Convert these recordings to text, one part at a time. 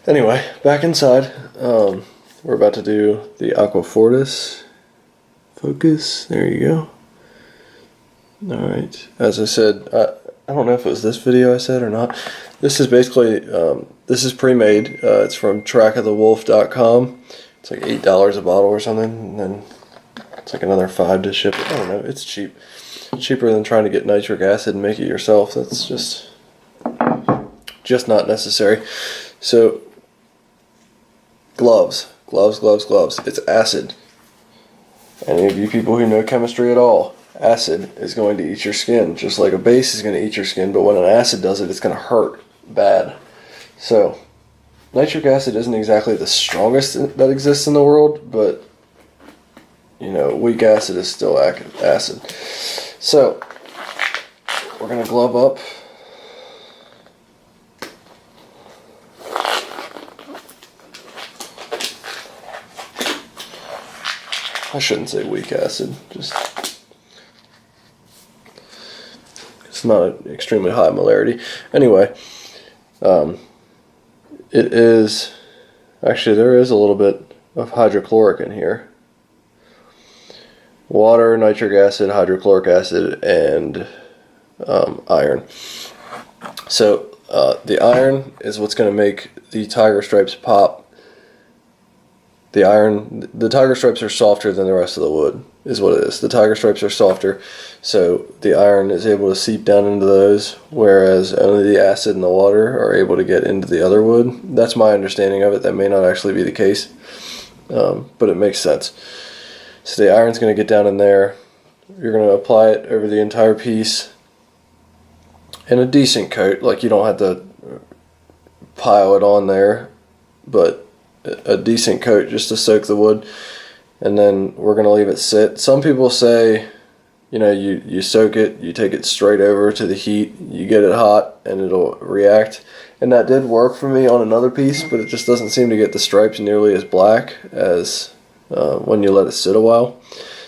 Anyway, back inside. We're about to do the aquafortis. Focus. There you go. Alright. As I said, I don't know if it was this video I said or not. This is basically, this is pre-made. It's from tackofthewolf.com. It's like $8 a bottle or something. And then it's like another $5 to ship it. I don't know. It's cheap. Cheaper than trying to get nitric acid and make it yourself. That's just not necessary. So, gloves. It's acid. Any of you people who know chemistry at all, acid is going to eat your skin, just like a base is going to eat your skin, but when an acid does it, it's going to hurt bad. So, nitric acid isn't exactly the strongest that exists in the world, but, you know, weak acid is still acid. So, we're going to glove up. I shouldn't say weak acid, just it's not an extremely high molarity. Anyway, it is, actually there is a little bit of hydrochloric in here. Water, nitric acid, hydrochloric acid, and iron. So the iron is what's going to make the tiger stripes pop. The tiger stripes are softer than the rest of the wood, is what it is. The tiger stripes are softer, so the iron is able to seep down into those, whereas only the acid and the water are able to get into the other wood. That's my understanding of it. That may not actually be the case, but it makes sense. So the iron's going to get down in there. You're going to apply it over the entire piece in a decent coat. Like, you don't have to pile it on there, but a decent coat just to soak the wood, and then we're going to leave it sit. Some people say, you know, you soak it, you take it straight over to the heat, you get it hot, and it'll react. And that did work for me on another piece, but it just doesn't seem to get the stripes nearly as black as when you let it sit a while.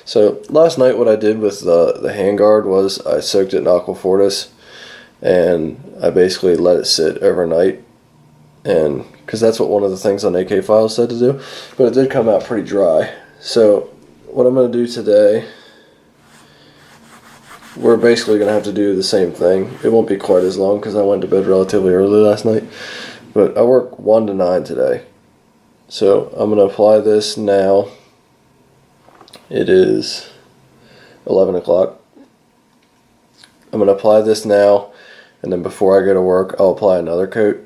So last night what I did with the handguard was I soaked it in aquafortis, and I basically let it sit overnight, and because that's what one of the things on AK Files said to do, but it did come out pretty dry. So what I'm going to do today, we're basically going to have to do the same thing. It won't be quite as long because I went to bed relatively early last night, but I work 1 to 9 today. So I'm going to apply this now. It is 11 o'clock. I'm going to apply this now, and then before I go to work I'll apply another coat,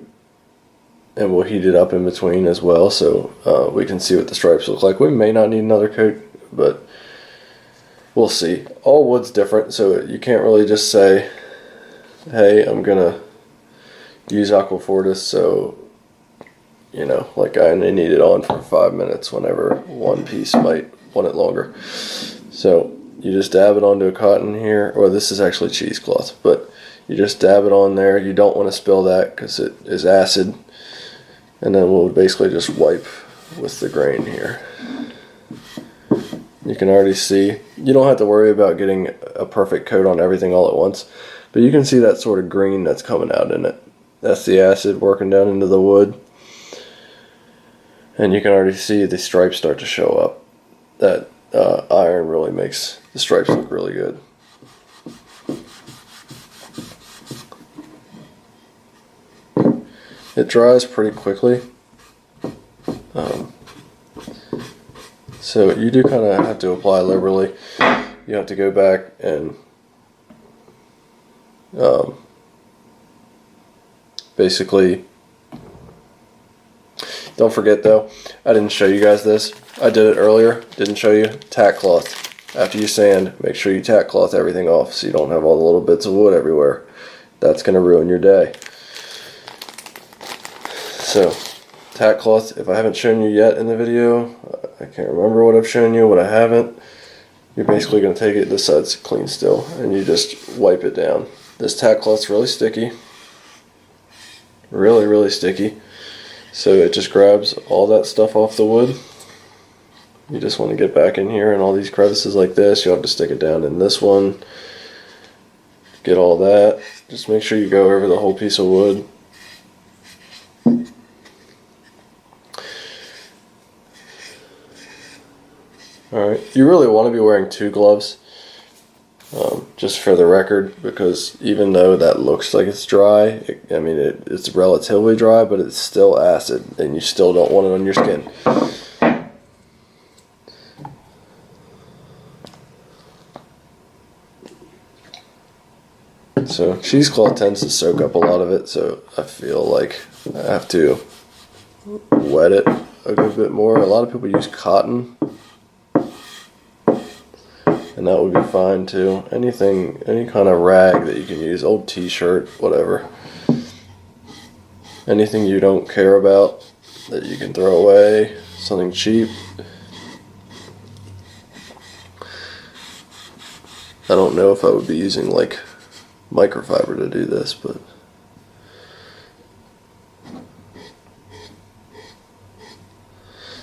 and we'll heat it up in between as well, so we can see what the stripes look like. We may not need another coat, but we'll see. All wood's different, so you can't really just say, hey, I'm gonna use aquafortis, so, you know, like I only need it on for 5 minutes whenever one piece might want it longer. So you just dab it onto a cotton here, or this is actually cheesecloth, but you just dab it on there. You don't want to spill that because it is acid. And then we'll basically just wipe with the grain here. You can already see, you don't have to worry about getting a perfect coat on everything all at once, but you can see that sort of green that's coming out in it. That's the acid working down into the wood. And you can already see the stripes start to show up. That iron really makes the stripes look really good. It dries pretty quickly, so you do kind of have to apply liberally. You have to go back and basically, don't forget though, I didn't show you guys this. I did it earlier, didn't show you. Tack cloth. After you sand, make sure you tack cloth everything off so you don't have all the little bits of wood everywhere. That's going to ruin your day. So, tack cloth, if I haven't shown you yet in the video, I can't remember what I've shown you, what I haven't. You're basically going to take it, this side's clean still, and you just wipe it down. This tack cloth's really sticky. Really, really sticky. So it just grabs all that stuff off the wood. You just want to get back in here and all these crevices like this. You'll have to stick it down in this one. Get all that. Just make sure you go over the whole piece of wood. you really want to be wearing 2 gloves, just for the record, because even though that looks like it's dry, it's relatively dry, but it's still acid, and you still don't want it on your skin. So cheesecloth tends to soak up a lot of it, so I feel like I have to wet it a good bit more. A lot of people use cotton, and that would be fine too. Any kind of rag that you can use, old t-shirt, whatever. Anything you don't care about that you can throw away, something cheap. I don't know if I would be using like microfiber to do this, but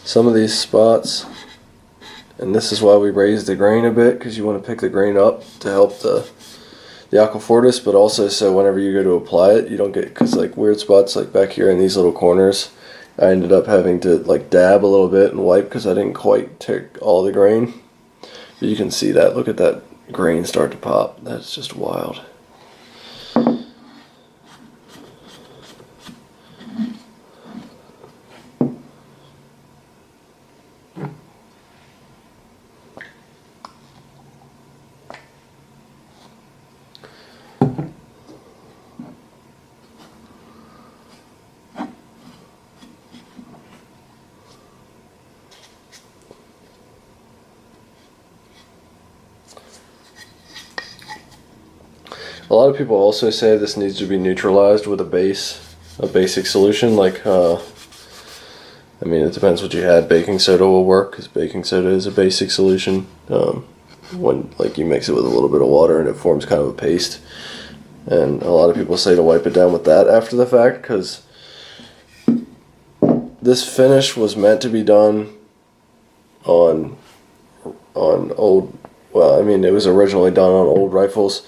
some of these spots, and this is why we raise the grain a bit, because you want to pick the grain up to help the aquafortis, but also so whenever you go to apply it, you don't get, because like weird spots like back here in these little corners, I ended up having to like dab a little bit and wipe because I didn't quite take all the grain. But you can see that, look at that grain start to pop. That's just wild. A lot of people also say this needs to be neutralized with a basic solution. Like, it depends what you had. Baking soda will work, because baking soda is a basic solution. When like you mix it with a little bit of water and it forms kind of a paste. And a lot of people say to wipe it down with that after the fact, because this finish was meant to be done on old. Well, it was originally done on old rifles.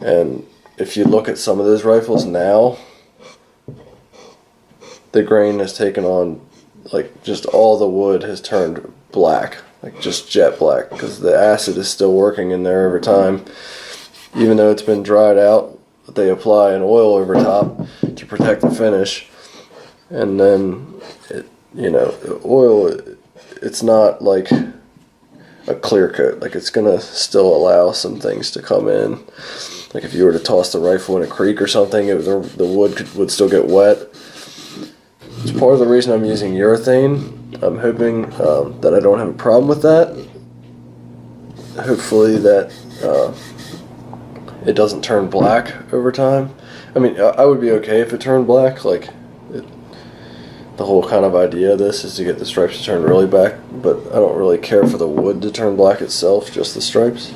And if you look at some of those rifles now, the grain has taken on, like, just all the wood has turned black, like just jet black, because the acid is still working in there over time. Even though it's been dried out, they apply an oil over top to protect the finish. And then, the oil, it's not like a clear coat. Like, it's gonna still allow some things to come in. Like if you were to toss the rifle in a creek or something, the wood would still get wet. It's part of the reason I'm using urethane. I'm hoping that I don't have a problem with that. Hopefully that it doesn't turn black over time. I would be okay if it turned black. Like, the whole kind of idea of this is to get the stripes to turn really black, but I don't really care for the wood to turn black itself, just the stripes.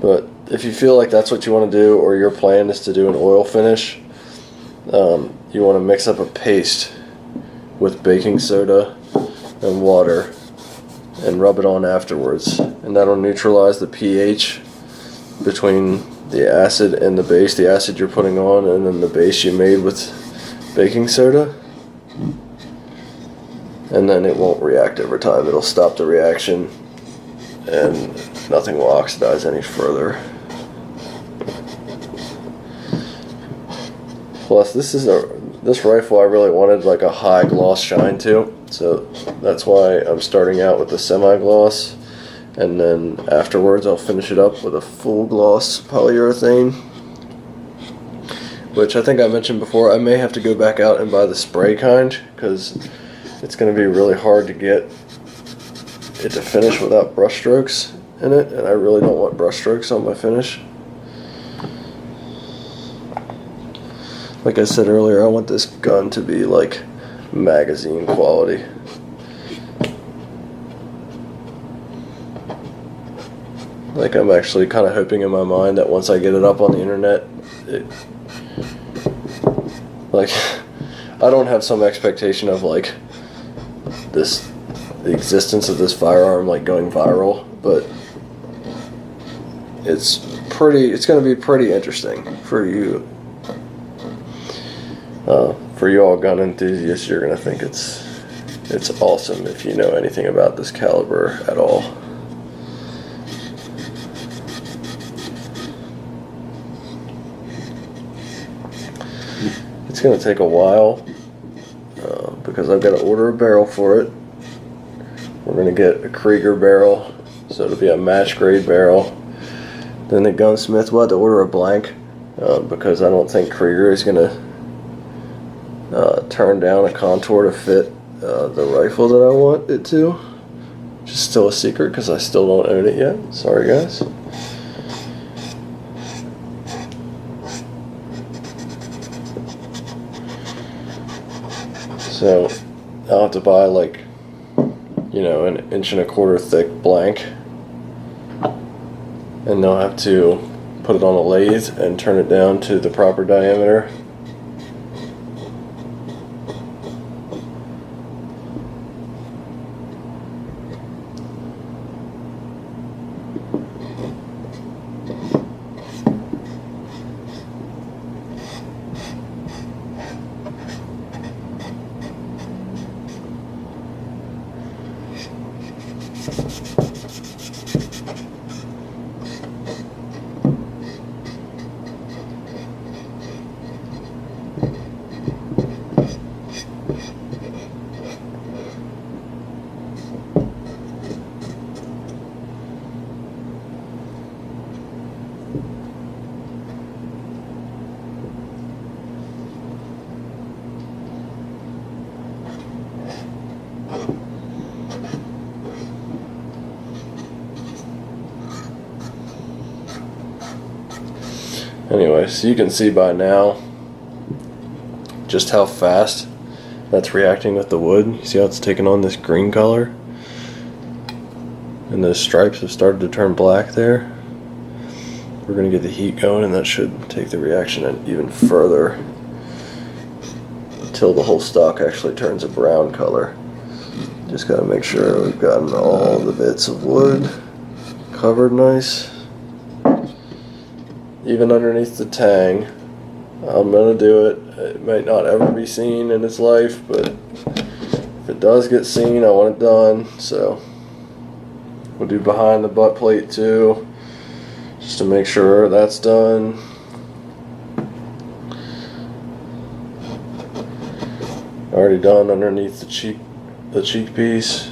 But if you feel like that's what you want to do, or your plan is to do an oil finish, you want to mix up a paste with baking soda and water and rub it on afterwards. And that'll neutralize the pH between the acid and the base, the acid you're putting on, and then the base you made with baking soda. And then it won't react over time. It'll stop the reaction and nothing will oxidize any further. Plus, this rifle I really wanted like a high gloss shine to, so that's why I'm starting out with the semi-gloss, and then afterwards I'll finish it up with a full gloss polyurethane, which I think I mentioned before. I may have to go back out and buy the spray kind, because it's going to be really hard to get it to finish without brush strokes in it, and I really don't want brush strokes on my finish. Like I said earlier, I want this gun to be like magazine quality. Like, I'm actually kind of hoping in my mind that once I get it up on the internet, like, I don't have some expectation of like the existence of this firearm like going viral, but it's going to be pretty interesting for you. For you all gun enthusiasts, you're going to think it's It's awesome if you know anything about this caliber at all. It's going to take a while because I've got to order a barrel for it. We're going to get a Krieger barrel, so it'll be a match grade barrel. Then the gunsmith will have to order a blank because I don't think Krieger is going to turn down a contour to fit the rifle that I want it to. Which is still a secret because I still don't own it yet. Sorry guys. So I'll have to buy like, you know, an 1.25 inch thick blank, and they'll have to put it on a lathe and turn it down to the proper diameter. Anyway, so you can see by now just how fast that's reacting with the wood. You see how it's taking on this green color? And those stripes have started to turn black there. We're going to get the heat going, and that should take the reaction even further until the whole stock actually turns a brown color. Just got to make sure we've gotten all the bits of wood covered nice. Even underneath the tang, I'm going to do it. It might not ever be seen in its life, but if it does get seen, I want it done. So we'll do behind the butt plate too, just to make sure that's done. Already done underneath the cheek piece.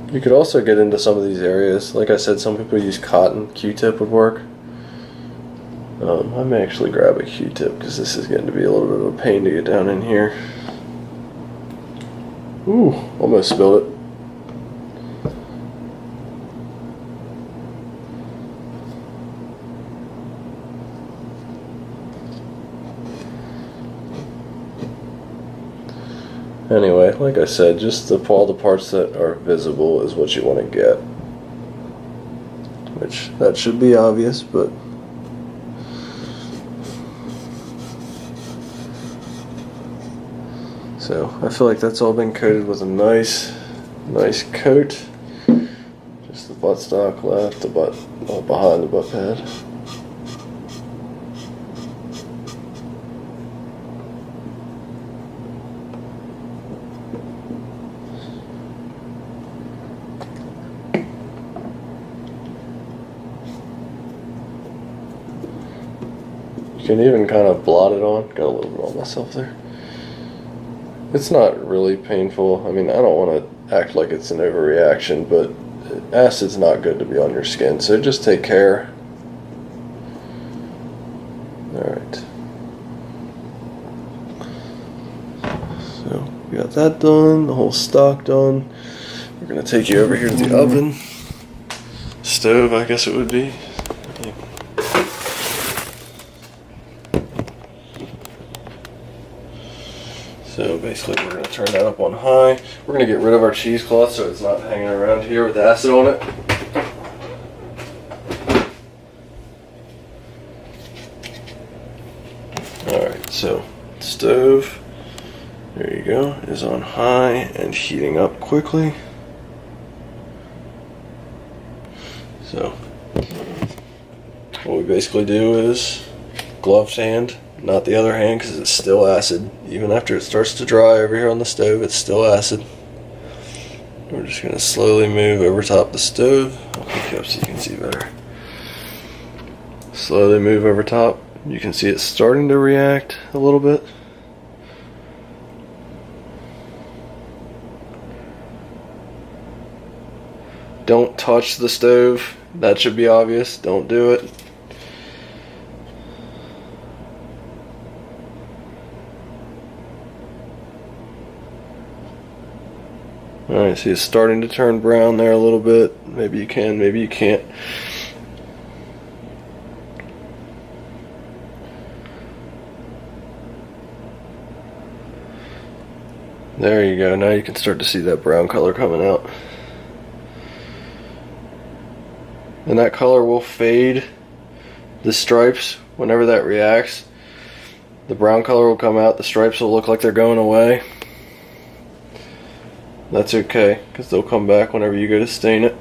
You could also get into some of these areas. Like I said, some people use cotton. Q-tip would work. I may actually grab a Q-tip because this is getting to be a little bit of a pain to get down in here. Ooh, almost spilled it. Anyway, like I said, just all the parts that are visible is what you want to get. Which, that should be obvious, but so I feel like that's all been coated with a nice coat. Just the buttstock left, the butt behind the butt pad. You can even kind of blot it on. Got a little bit on myself there. It's not really painful. I mean, I don't want to act like it's an overreaction, but acid's not good to be on your skin, so just take care. Alright. So, we got that done, the whole stock done. We're going to take you over here to the oven. Stove, I guess it would be. So basically we're going to turn that up on high. We're going to get rid of our cheesecloth so it's not hanging around here with acid on it. Alright, so stove, there you go, is on high and heating up quickly. So what we basically do is gloved hand, not the other hand, because it's still acid. Even after it starts to dry over here on the stove, it's still acid. We're just going to slowly move over top the stove. I'll pick you up so you can see better. Slowly move over top. You can see it's starting to react a little bit. Don't touch the stove. That should be obvious. Don't do it. Alright, see it's starting to turn brown there a little bit. Maybe you can, maybe you can't. There you go. Now you can start to see that brown color coming out. And that color will fade the stripes whenever that reacts. The brown color will come out, the stripes will look like they're going away. That's okay, because they'll come back whenever you go to stain it.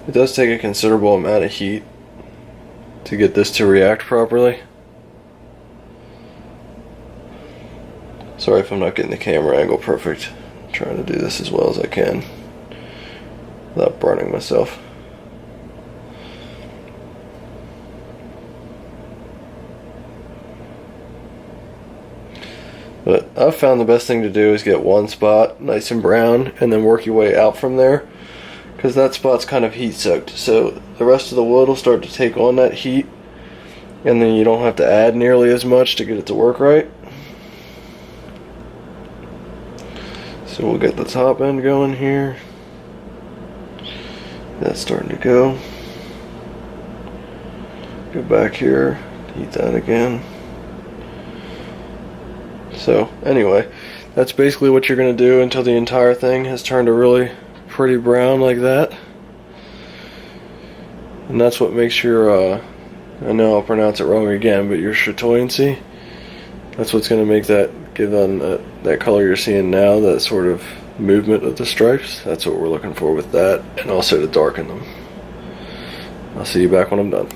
It does take a considerable amount of heat to get this to react properly. Sorry if I'm not getting the camera angle perfect. I'm trying to do this as well as I can without burning myself. But I've found the best thing to do is get one spot nice and brown and then work your way out from there, because that spot's kind of heat soaked, so the rest of the wood will start to take on that heat, and then you don't have to add nearly as much to get it to work right. So we'll get the top end going here. That's starting to go. Go back here, heat that again. So anyway, that's basically what you're going to do until the entire thing has turned a really pretty brown like that. And that's what makes your, I know I'll pronounce it wrong again, but your chatoyancy, that's what's going to make that, give them that color you're seeing now, that sort of movement of the stripes. That's what we're looking for with that, and also to darken them. I'll see you back when I'm done.